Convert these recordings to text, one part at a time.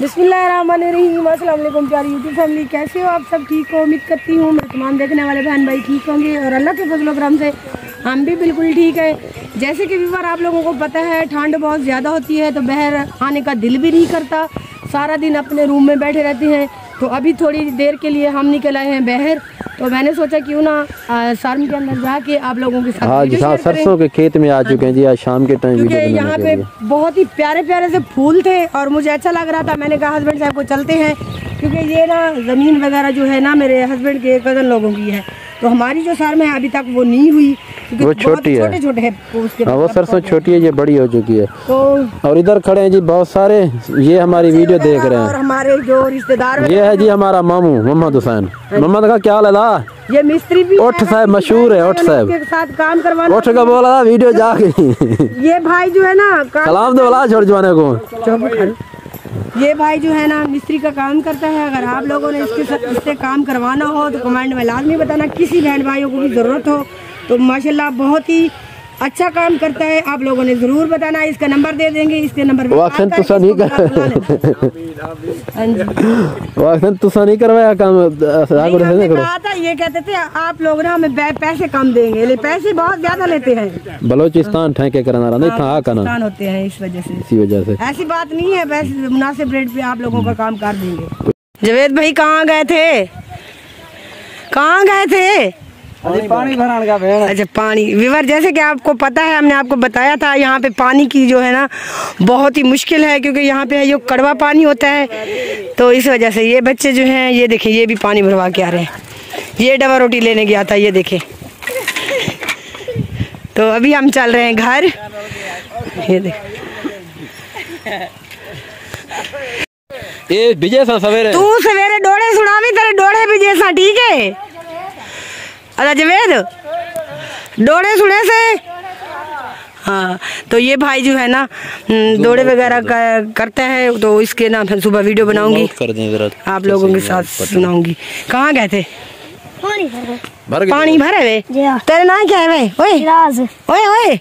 बिस्मिल्लाहिर्रहमानिर्रहीम। अस्सलाम वालेकुम प्यारी यूट्यूब फैमिली, कैसे हो आप सब? ठीक हो, उम्मीद करती हूँ मेरे तमाम देखने वाले बहन भाई ठीक होंगे और अल्लाह के फजल करम से हम भी बिल्कुल ठीक है। जैसे कि व्यूअर आप लोगों को पता है ठंड बहुत ज़्यादा होती है तो बाहर आने का दिल भी नहीं करता, सारा दिन अपने रूम में बैठे रहते हैं। तो अभी थोड़ी देर के लिए हम निकल आए हैं बाहर, तो मैंने सोचा क्यों ना सार्म के अंदर जाके आप लोगों के साथ सरसों के खेत में आ चुके हैं जी आज शाम के टाइम, क्योंकि यहाँ पे बहुत ही प्यारे प्यारे से फूल थे और मुझे अच्छा लग रहा था। मैंने कहा हस्बैंड साहब को चलते हैं, क्योंकि ये ना ज़मीन वगैरह जो है ना मेरे हस्बैंड के कज़न लोगों की है, तो हमारी जो सार्म है अभी तक वो नहीं हुई, वो छोटी है, छोटे छोटे है उसके। वो सरसों छोटी है, ये बड़ी हो चुकी है। तो और इधर खड़े हैं जी बहुत सारे, ये हमारी वीडियो देख रहे हैं और हमारे जो रिश्तेदार ये है जी हमारा मामू मोहम्मद हुसैन। मोहम्मद का क्या हाल है? ये मिस्त्री भी उठ साहब मशहूर है, उठ साहब के साथ काम करवाना। उठ का बोला वीडियो जाके ये भाई जो है ना सलाम दो बोला छोड़ जवाने को। ये भाई जो है ना मिस्त्री का काम करता है। अगर आप लोगों ने इससे काम करवाना हो तो कमेंट में लाजमी बताना। किसी बहन भाइयों को भी ज़रूरत हो तो माशाल्लाह बहुत ही अच्छा काम करता है, आप लोगों ने जरूर बताना। इसका नंबर दे देंगे, इसके नंबर पे वाक्सन तुसा नहीं करवाया काम। कहा था ये कहते थे आप लोग ना हमें पैसे कम देंगे, ले पैसे बहुत ज्यादा लेते हैं। बलोचिस्तान ठेके कराना नहीं था करना होते हैं, इस इसी वजह से ऐसी बात नहीं है, पैसे मुनासिब रेट पे आप लोगों का काम कर देंगे। जवेद भाई कहाँ गए थे? कहाँ गए थे? पानी भराने का। अच्छा पानी विवर, जैसे कि आपको पता है हमने आपको बताया था यहाँ पे पानी की जो है ना बहुत ही मुश्किल है, क्योंकि यहाँ पे जो कड़वा पानी होता है, तो इस वजह से ये बच्चे जो हैं ये देखें ये भी पानी भरवा के आ रहे हैं। ये डबा रोटी लेने गया था, ये देखें। तो अभी हम चल रहे हैं घर। ये देख विजय सा सवेरे तू सवेरे डोड़े सुनावी, तेरे डोड़े विजय सा ठीक है। अरे जवेद डोड़े सुने से। हाँ तो ये भाई जो है ना दौड़े वगैरह करता है, तो इसके ना फिर सुबह वीडियो बनाऊंगी आप लोगों के साथ सुनाऊंगी। कहाँ गए थे? पानी भरे वे। तेरे नाम क्या है वे? ओए ओए ओए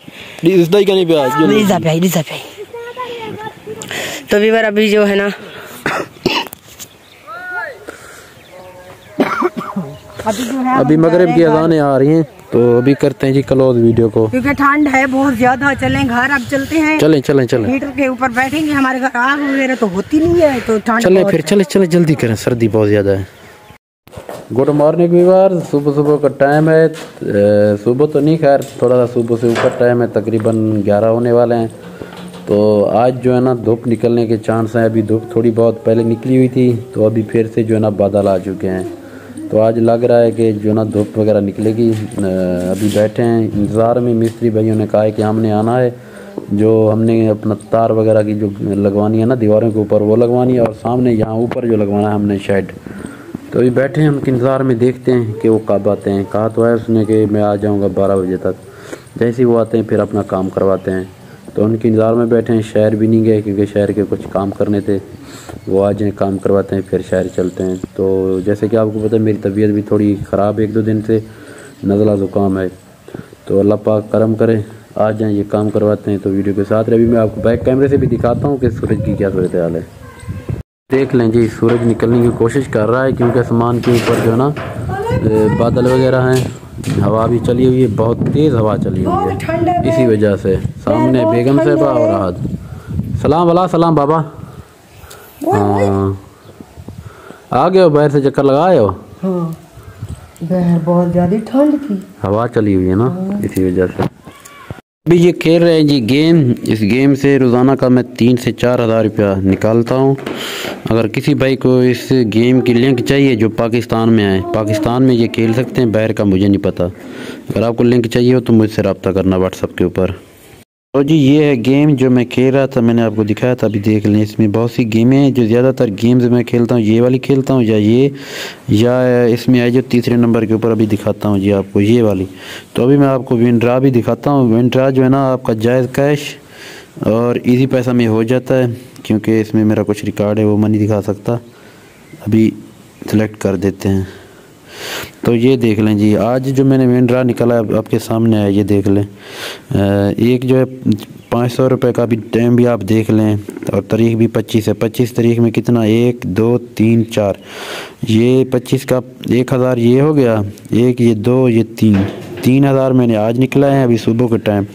तो विवर अभी जो है ना अभी मगरिब की अज़ानें आ रही हैं, तो अभी करते हैं जी क्लोज वीडियो को, क्योंकि ठंड है बहुत ज्यादा। चलें घर, अब चलते हैं। चलें चलें चलें हीटर के ऊपर बैठेंगे, हमारे घर आग वगैरह तो होती नहीं है, तो ठंड चलें फिर चलें जल्दी करें, सर्दी बहुत ज्यादा है। गुड मॉर्निंग व्यूअर, सुबह सुबह का टाइम है। सुबह तो नहीं, खैर थोड़ा सा सुबह से ऊपर टाइम है, तकरीबन 11 होने वाले हैं। तो आज जो है ना धूप निकलने के चांस हैं। अभी धूप थोड़ी बहुत पहले निकली हुई थी, तो अभी फिर से जो है ना बादल आ चुके हैं। तो आज लग रहा है कि जो ना धूप वगैरह निकलेगी। अभी बैठे हैं इंतज़ार में। मिस्त्री भाइयों ने कहा है कि हमने आना है, जो हमने अपना तार वगैरह की जो लगवानी है ना दीवारों के ऊपर वो लगवानी है, और सामने यहाँ ऊपर जो लगवाना है हमने शेड। तो अभी बैठे हैं उनके इंतज़ार में, देखते हैं कि वो कब आते हैं। कहा तो है उसने कि मैं आ जाऊँगा 12 बजे तक। जैसे ही वो आते हैं फिर अपना काम करवाते हैं। तो उनके इंतज़ार में बैठे हैं। शहर भी नहीं गए क्योंकि शहर के कुछ काम करने थे, वो आ जाएँ काम करवाते हैं फिर शहर चलते हैं। तो जैसे कि आपको पता है मेरी तबीयत भी थोड़ी ख़राब है, 1-2 दिन से नज़ला ज़ुकाम है। तो अल्लाह पाक करम करे, आ जाएँ ये काम करवाते हैं। तो वीडियो के साथ अभी मैं आपको बैक कैमरे से भी दिखाता हूँ कि सूरज की क्या सूरत हाल है। देख लें जी, सूरज निकलने की कोशिश कर रहा है, क्योंकि आसमान के ऊपर जो है ना बादल वगैरह हैं, हवा भी चली हुई है, बहुत तेज़ हवा चली हुई है। इसी वजह से सामने बेगम साहबा और राहत। सलाम वाला सलाम बाबा। हाँ आ गए हो, बाहर से चक्कर लगाए हो? हाँ बाहर बहुत ज़्यादा ठंड थी, हवा चली हुई है ना, इसी वजह से। अभी ये खेल रहे हैं जी गेम। इस गेम से रोज़ाना का मैं 3 से 4 हज़ार रुपया निकालता हूँ। अगर किसी भाई को इस गेम की लिंक चाहिए जो पाकिस्तान में आए, पाकिस्तान में ये खेल सकते हैं, बाहर का मुझे नहीं पता। अगर आपको लिंक चाहिए हो तो मुझसे रब्ता करना व्हाट्सएप के ऊपर। तो जी ये है गेम जो मैं खेल रहा था, मैंने आपको दिखाया था, अभी देख लें। इसमें बहुत सी गेमें हैं। जो ज़्यादातर गेम्स मैं खेलता हूँ ये वाली खेलता हूँ, या इसमें आई जो तीसरे नंबर के ऊपर अभी दिखाता हूँ जी आपको ये वाली। तो अभी मैं आपको विन ड्रा भी दिखाता हूँ। विन ड्रा जो है ना आपका जायज़ कैश और इजी पैसा में हो जाता है, क्योंकि इसमें मेरा कुछ रिकॉर्ड है वो मैं नहीं दिखा सकता। अभी सेलेक्ट कर देते हैं। तो ये देख लें जी, आज जो मैंने मेन ड्रा निकाला है आपके सामने है, ये देख लें। एक जो है 500 रुपये का भी टाइम भी आप देख लें, और तारीख भी 25 है। 25 तारीख में कितना, 1 2 3 4, ये 25 का 1000 ये हो गया, एक ये 2 ये 3000 मैंने आज निकला है अभी सुबह के टाइम।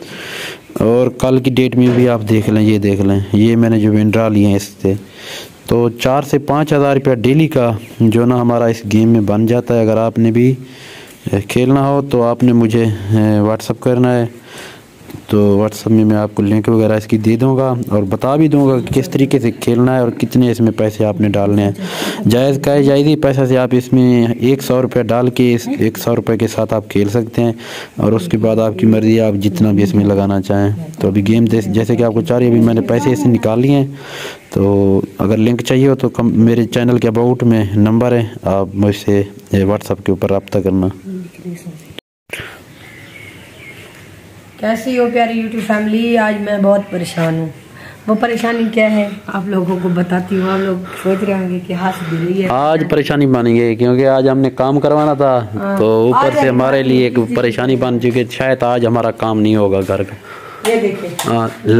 और कल की डेट में भी आप देख लें, ये देख लें, ये मैंने जो विन ड्रा लिए हैं इससे, तो 4 से 5000 रुपया डेली का जो ना हमारा इस गेम में बन जाता है। अगर आपने भी खेलना हो तो आपने मुझे व्हाट्सअप करना है, तो व्हाट्सअप में मैं आपको लिंक वगैरह इसकी दे दूंगा और बता भी दूंगा कि किस तरीके से खेलना है और कितने इसमें पैसे आपने डालने हैं। जायज़ का जायज़ी पैसा से आप इसमें 100 रुपये डाल के इस 100 रुपये के साथ आप खेल सकते हैं, और उसके बाद आपकी मर्ज़ी, आप जितना भी इसमें लगाना चाहें। तो अभी गेम जैसे कि आपको चाह रही है, अभी मैंने पैसे इससे निकाल लिए हैं। तो अगर लिंक चाहिए हो तो मेरे चैनल के अबाउट में नंबर है, आप मुझसे व्हाट्सअप के ऊपर रब्ता करना। कैसी हो प्यारी यूट्यूब फैमिली, आज मैं बहुत परेशान हूँ। वो परेशानी क्या है आप लोगों को बताती हूँ। आप लोग सोच रहे होंगे कि हाँ से रही है, आज परेशानी बन गई क्योंकि आज हमने काम करवाना था, तो ऊपर से हमारे लिए एक परेशानी बन चुकी है। शायद आज हमारा काम नहीं होगा घर का। ये देखिए,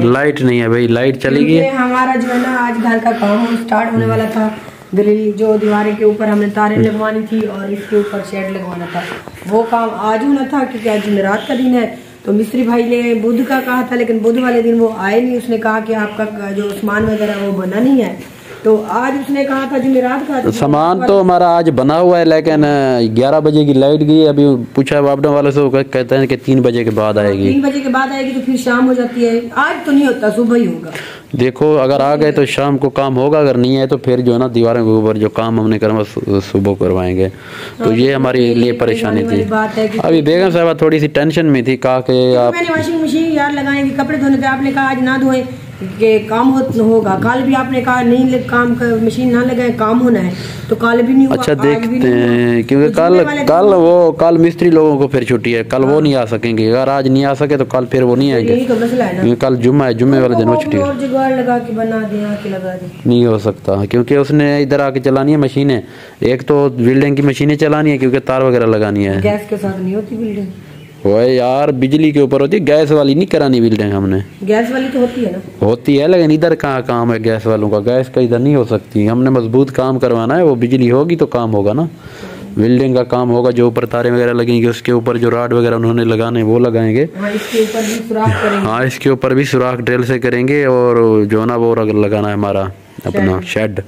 लाइट नहीं है भाई, लाइट चली गई। हमारा जो है ना आज घर का काम स्टार्ट होने वाला था। ग्रिल जो दीवारें के ऊपर हमने तारें लगवानी थी और इसके ऊपर शेड लगवाना था, वो काम आज होना था क्योंकि आज जुमेरात का दिन है। तो मिस्त्री भाई ने बुध का कहा था, लेकिन बुध वाले दिन वो आए नहीं। उसने कहा कि आपका जो सामान वगैरह वो बना नहीं है, तो आज उसने कहा था जुमेरात का। सामान तो हमारा आज बना हुआ है, लेकिन 11 बजे की लाइट गई। अभी पूछा वापडा वाले से, कहते हैं कि 3 बजे के बाद आएगी। 3 बजे के बाद आएगी तो फिर शाम हो जाती है। आज तो नहीं होता, सुबह ही होगा। देखो अगर आ गए तो शाम को काम होगा, अगर नहीं आए तो फिर जो है ना दीवारों के ऊपर जो काम हमने करवा सुबह करवाएंगे। तो ये हमारे लिए परेशानी थी। अभी बेगम साहब थोड़ी सी टेंशन में थी, कहा कि आप मैंने वॉशिंग मशीन यार लगाएंगे कपड़े धोने के, आपने कहा आज ना धोए कि काम होगा। कल भी आपने कहा नहीं काम का मशीन ना लगाए, काम होना है, तो कल भी नहीं हुआ। अच्छा देखते हैं, क्योंकि कल मिस्त्री लोगों को फिर छुट्टी है, कल वो नहीं आ सकेंगे। अगर आज नहीं आ सके तो कल फिर वो नहीं आएंगे, क्योंकि कल जुम्मा है, जुम्मे वाले दिन वो छुट्टी है। जुगाड़ लगा के बना दे, आके लगा दे, नहीं हो सकता, क्योंकि उसने इधर आके चलानी है मशीनें। एक तो बिल्डिंग की मशीनें चलानी है क्योंकि तार वगैरह लगानी है। गैस के साथ नहीं होती बिल्डिंग, वो यार बिजली के ऊपर होती है, गैस वाली नहीं करानी बिल्डिंग हमने। गैस वाली तो होती है ना, होती है, लेकिन इधर कहाँ काम है गैस वालों का, गैस का इधर नहीं हो सकती। हमने मजबूत काम करवाना है, वो बिजली होगी तो काम होगा ना। बिल्डिंग का काम होगा, जो ऊपर तारे वगैरह लगेंगे उसके ऊपर जो राड वगैरह उन्होंने लगाने वो लगाएंगे। इसके ऊपर भी सुराख करेंगे। हाँ, इसके ऊपर भी सुराख ड्रिल से करेंगे, और जो ना वो लगाना है हमारा अपना शेड।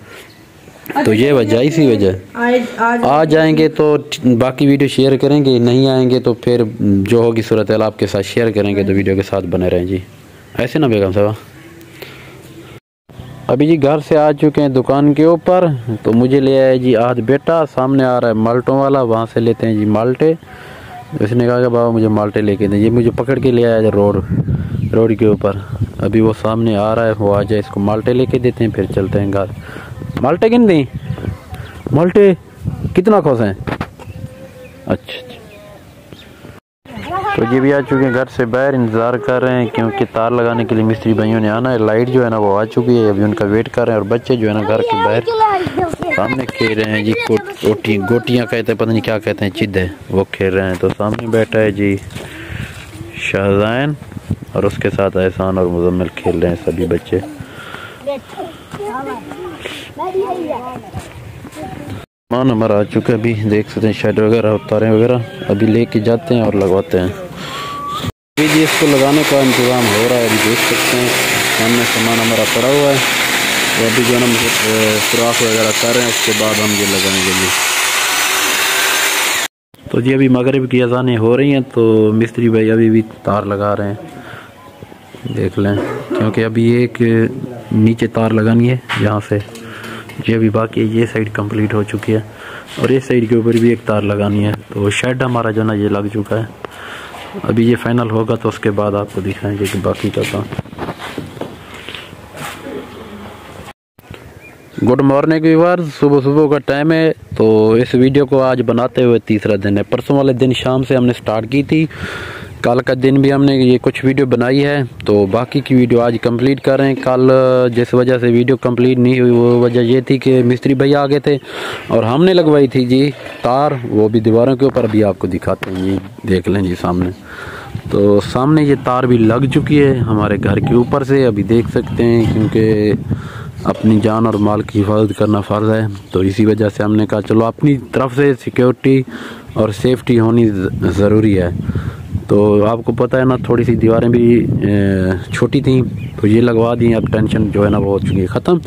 तो ये वजह, इसी वजह आ जाएंगे तो बाकी वीडियो शेयर करेंगे, नहीं आएंगे तो फिर जो होगी सूरत हाल आपके साथ शेयर करेंगे। तो वीडियो के साथ बने रहें जी, ऐसे ना बेगम साहब। अभी जी घर से आ चुके हैं दुकान के ऊपर, तो मुझे ले आया जी आज बेटा, सामने आ रहा है माल्टों वाला, वहाँ से लेते हैं जी माल्टे। उसने कहा कि बाबा मुझे माल्टे लेके दें, ये मुझे पकड़ के ले आया रोड के ऊपर। अभी वो सामने आ रहा है, वो आ जाए, इसको माल्टे लेके देते हैं, फिर चलते हैं घर। माल्टे किन दी, माल्टे कितना खोस हैं? अच्छा, तो ये भी आ चुके हैं घर से बाहर, इंतज़ार कर रहे हैं क्योंकि तार लगाने के लिए मिस्त्री भाइयों ने आना है। लाइट जो है ना वो आ चुकी है, अभी उनका वेट कर रहे हैं। और बच्चे जो है ना घर के बाहर सामने खेल रहे हैं जी, गोटियाँ कहते हैं, पता नहीं क्या कहते हैं, चिद्दे, वो खेल रहे हैं। तो सामने बैठा है जी शाहजैन, और उसके साथ एहसान और मुजम्मिल खेल रहे हैं सभी बच्चे। सामान हमारा आ चुका है, अभी देख सकते हैं शेड वगैरह, तारें वगैरह अभी लेके जाते हैं और लगवाते हैं। अभी जी इसको लगाने का इंतज़ाम हो रहा है, अभी देख सकते हैं सामने सामान हमारा पड़ा हुआ है। तो अभी जो है ना सुराख वगैरह कर रहे हैं, उसके बाद हम ये लगाएंगे जी। तो जी अभी मगरिब की अज़ानें हो रही हैं, तो मिस्त्री भाई अभी भी तार लगा रहे हैं, देख लें, क्योंकि अभी एक नीचे तार लगानी है यहाँ से, ये अभी बाकी है। ये साइड कंप्लीट हो चुकी है और इस साइड के ऊपर भी एक तार लगानी है। तो शेड हमारा जो ना ये लग चुका है, अभी ये फाइनल होगा तो उसके बाद आपको दिखाएंगे कि बाकी का काम। गुड मॉर्निंग व्यूअर्स, सुबह का टाइम है। तो इस वीडियो को आज बनाते हुए तीसरा दिन है। परसों वाले दिन शाम से हमने स्टार्ट की थी, कल का दिन भी हमने ये कुछ वीडियो बनाई है, तो बाकी की वीडियो आज कंप्लीट कर रहे हैं। कल जिस वजह से वीडियो कंप्लीट नहीं हुई वो वजह ये थी कि मिस्त्री भैया आ गए थे और हमने लगवाई थी जी तार, वो भी दीवारों के ऊपर। अभी आपको दिखाते हैं जी, देख लें जी सामने। तो सामने ये तार भी लग चुकी है हमारे घर के ऊपर से, अभी देख सकते हैं, क्योंकि अपनी जान और माल की हिफाजत करना फ़र्ज़ है। तो इसी वजह से हमने कहा चलो अपनी तरफ से सिक्योरिटी और सेफ्टी होनी ज़रूरी है। तो आपको पता है ना, थोड़ी सी दीवारें भी छोटी थी तो ये लगवा दी। अब टेंशन जो है ना वो हो चुकी है ख़त्म।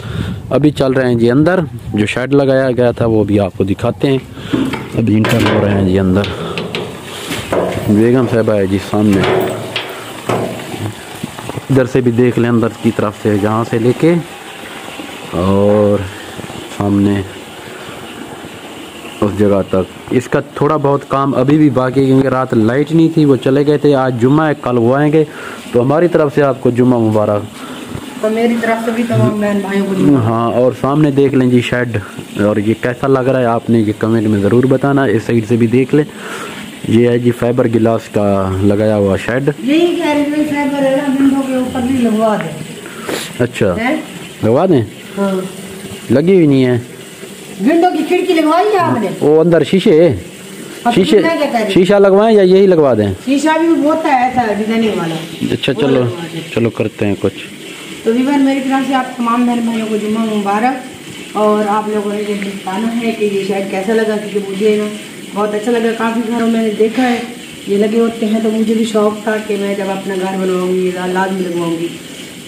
अभी चल रहे हैं जी अंदर, जो शेड लगाया गया था वो भी आपको दिखाते हैं। अभी इंटर हो रहे हैं जी अंदर। बेगम साहबा है जी सामने, इधर से भी देख लें अंदर की तरफ से, जहाँ से लेके और सामने उस जगह तक। इसका थोड़ा बहुत काम अभी भी बाकी है क्योंकि रात लाइट नहीं थी, वो चले गए थे। आज जुम्मा है, कल वो आएंगे। तो हमारी तरफ से आपको जुम्मा मुबारक। तो मेरी तरफ से भी तमाम बहन भाइयों को। हाँ, और सामने देख लें जी शेड, और ये कैसा लग रहा है आपने ये कमेंट में ज़रूर बताना। इस साइड से भी देख लें, ये है जी फाइबर गिलास का लगाया हुआ शेड। यही कह रहे फाइबर है ना, विंडो के ऊपर भी लगवा दें। अच्छा, लगवा दें? हाँ। लगी हुई नहीं है। विंडो की खिड़की लगवाई है आपने? वो अंदर शीशे शीशा लगवाएं या यही लगवा दें? शीशा भी होता है ऐसा डिजाइनिंग वाला। अच्छा, चलो करते हैं कुछ। तो वीवर मेरी तरफ से आप तमाम बहन भाइयों को जुम्मा मुबारक। और आप लोगों ने ये बताना है कि ये शायद कैसा लगा, क्योंकि मुझे ना बहुत अच्छा लगा। काफ़ी घरों में मैंने देखा है ये लगे होते हैं, तो मुझे भी शौक़ था कि मैं जब अपना घर बनवाऊँगी लाजमी लगवाऊँगी।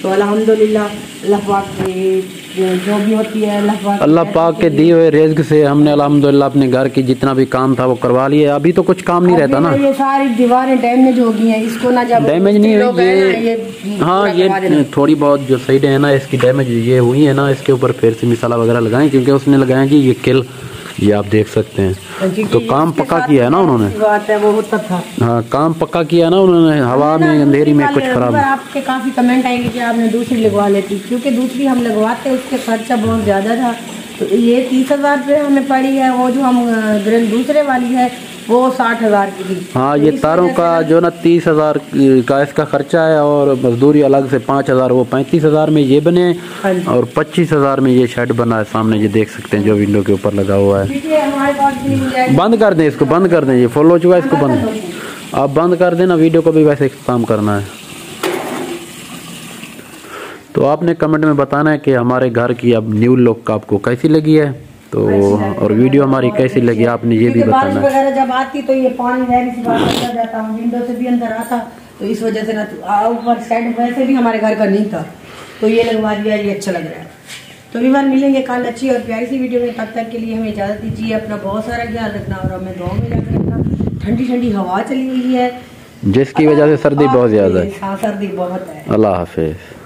तो अल्हम्दुलिल्लाह अल्लाह पाक की जो भी होती है अल्लाह पाक के दिए हुए रिज़्क़ से हमने अल्हम्दुलिल्लाह अपने घर की जितना भी काम था वो करवा लिया। अभी तो कुछ काम नहीं रहता ना, ये सारी दीवारें डैमेज हो गई हैं। इसको ना जब डैमेज नहीं हुई ये, हाँ ये थोड़ी बहुत जो साइड है ना इसकी डैमेज ये हुई है ना, इसके ऊपर फिर से मिसाला वगैरह लगाएं, क्योंकि उसने लगाया जी ये किल, ये आप देख सकते हैं। तो काम पक्का किया है ना उन्होंने, बात है वो होता था। हाँ, काम पक्का किया है ना उन्होंने। हवा में अंधेरी में कुछ खराब। आपके काफ़ी कमेंट आएंगे कि आपने दूसरी लगवा लेती, क्योंकि दूसरी हम लगवाते उसके खर्चा बहुत ज़्यादा था। तो ये 30,000 रुपये हमें पड़ी है। वो जो हम ग्रिल दूसरे वाली है वो 60,000 की थी। हाँ, ये तारों का जो ना 30,000 का इसका खर्चा है, और मजदूरी अलग से 5,000, वो 35,000 में ये बने, और 25,000 में ये शेड बना है सामने, ये देख सकते हैं जो विंडो के ऊपर लगा हुआ है। बंद कर दें इसको, बंद कर दें, ये फुल हो चुका है, इसको बंद आप बंद कर देना। वीडियो को भी वैसे इख्तिताम करना है। तो आपने कमेंट में बताना है कि हमारे घर की अब न्यू लुक आपको कैसी लगी है, तो और वीडियो हमारी कैसी लगी आपने ये भी बताना है। वगैरह जब आती तो ये पानी रहने से बाहर चला जाता, विंडो से भी अंदर आता, तो इस वजह से ना ऊपर साइड वैसे भी हमारे घर का नहीं था, तो ये लगवा दिया, ये अच्छा लग रहा है। तो विवार मिलेंगे कल अच्छी और प्यारी सी वीडियो में, तब तक के लिए हमें इजाज़त दीजिए। अपना बहुत सारा ख्याल रखना और हमें दुआ में याद रखना। ठंडी ठंडी हवा चली हुई है जिसकी वजह से सर्दी बहुत ज़्यादा है। हाँ, सर्दी बहुत है। अल्लाह हाफिज़।